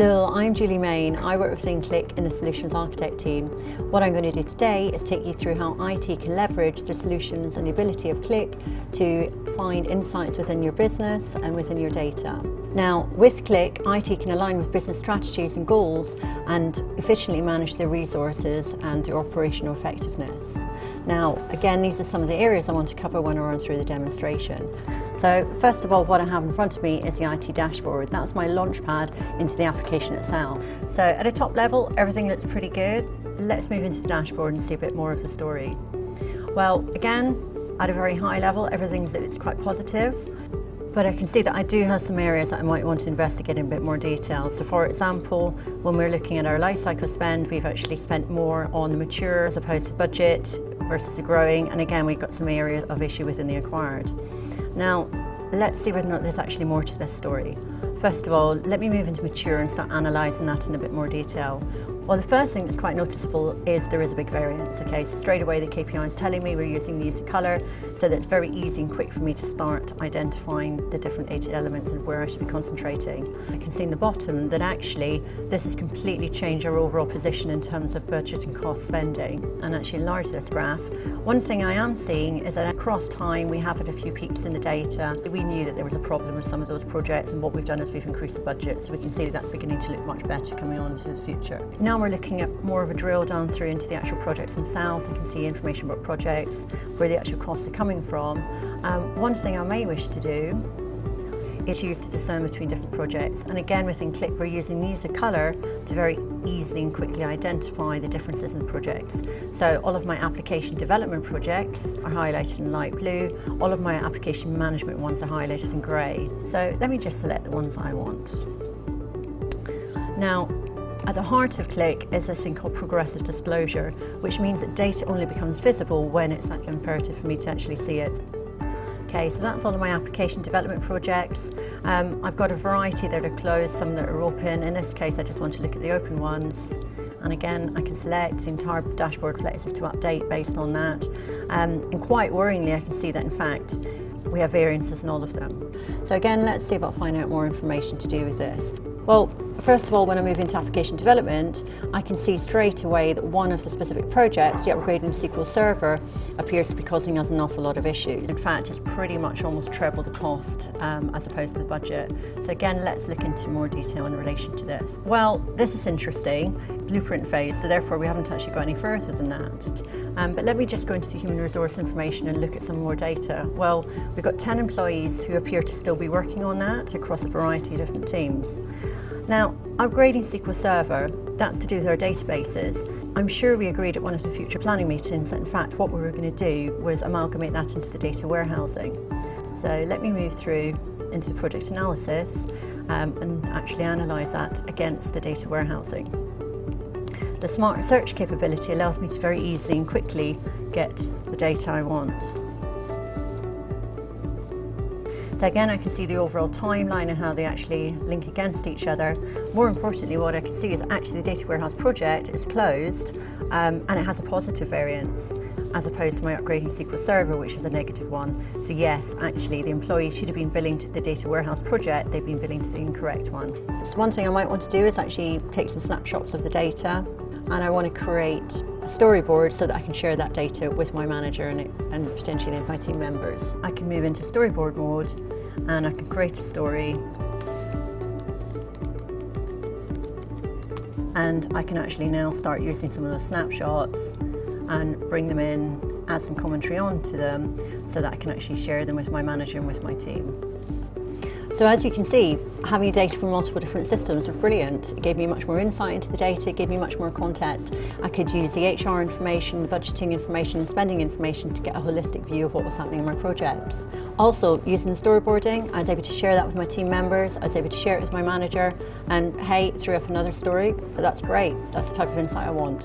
Hello, I'm Julie Main. I work within Qlik in the Solutions Architect team. What I'm going to do today is take you through how IT can leverage the solutions and the ability of Qlik to find insights within your business and within your data. Now, with Qlik, IT can align with business strategies and goals and efficiently manage their resources and their operational effectiveness. Now, again, these are some of the areas I want to cover when I run through the demonstration. So, first of all, what I have in front of me is the IT dashboard. That's my launchpad into the application itself. So, at a top level, everything looks pretty good. Let's move into the dashboard and see a bit more of the story. Well, again, at a very high level, everything's quite positive. But I can see that I do have some areas that I might want to investigate in a bit more detail. So for example, when we're looking at our lifecycle spend, we've actually spent more on the mature as opposed to budget versus the growing, and again we've got some areas of issue within the acquired. Now, let's see whether or not there's actually more to this story. First of all, let me move into mature and start analysing that in a bit more detail. Well, the first thing that's quite noticeable is there is a big variance. Okay, so straight away the KPI is telling me we're using the use of colour, so that's very easy and quick for me to start identifying the different data elements and where I should be concentrating. I can see in the bottom that actually this has completely changed our overall position in terms of budget and cost spending, and actually enlarge this graph. One thing I am seeing is that across time we have had a few peaks in the data. We knew that there was a problem with some of those projects, and what we've done is we've increased the budget, so we can see that that's beginning to look much better coming on into the future. Now we're looking at more of a drill down through into the actual projects themselves. I can see information about projects, where the actual costs are coming from. One thing I may wish to do is use to discern between different projects, and again within Qlik we're using the use of colour to very easily and quickly identify the differences in projects. So all of my application development projects are highlighted in light blue, all of my application management ones are highlighted in grey. So let me just select the ones I want. Now, at the heart of Qlik is this thing called progressive disclosure, which means that data only becomes visible when it's imperative for me to actually see it. Okay, so that's all of my application development projects. I've got a variety that are closed, some that are open. In this case, I just want to look at the open ones. And again, I can select the entire dashboard flexes to update based on that. And quite worryingly, I can see that in fact, we have variances in all of them. So again, let's see about finding out more information to do with this. Well, first of all, when I move into application development, I can see straight away that one of the specific projects, the upgrading SQL Server, appears to be causing us an awful lot of issues. In fact, it's pretty much almost treble the cost as opposed to the budget. So again, let's look into more detail in relation to this. Well, this is interesting, blueprint phase, so therefore we haven't actually got any further than that. But let me just go into the human resource information and look at some more data. Well, we've got 10 employees who appear to still be working on that across a variety of different teams. Now, upgrading SQL Server, that's to do with our databases. I'm sure we agreed at one of the future planning meetings that in fact what we were going to do was amalgamate that into the data warehousing. So let me move through into the project analysis and actually analyse that against the data warehousing. The smart search capability allows me to very easily and quickly get the data I want. So again, I can see the overall timeline and how they actually link against each other. More importantly, what I can see is actually the data warehouse project is closed and it has a positive variance, as opposed to my upgrading SQL Server, which is a negative one. So yes, actually the employees should have been billing to the data warehouse project, they've been billing to the incorrect one. So one thing I might want to do is actually take some snapshots of the data, and I want to create a storyboard so that I can share that data with my manager and potentially my team members. I can move into storyboard mode and I can create a story, and I can actually now start using some of those snapshots and bring them in, add some commentary onto them so that I can actually share them with my manager and with my team. So as you can see, having data from multiple different systems was brilliant. It gave me much more insight into the data, it gave me much more context. I could use the HR information, the budgeting information and spending information to get a holistic view of what was happening in my projects. Also, using the storyboarding, I was able to share that with my team members, I was able to share it with my manager, and hey, it threw up another story, but that's great, that's the type of insight I want.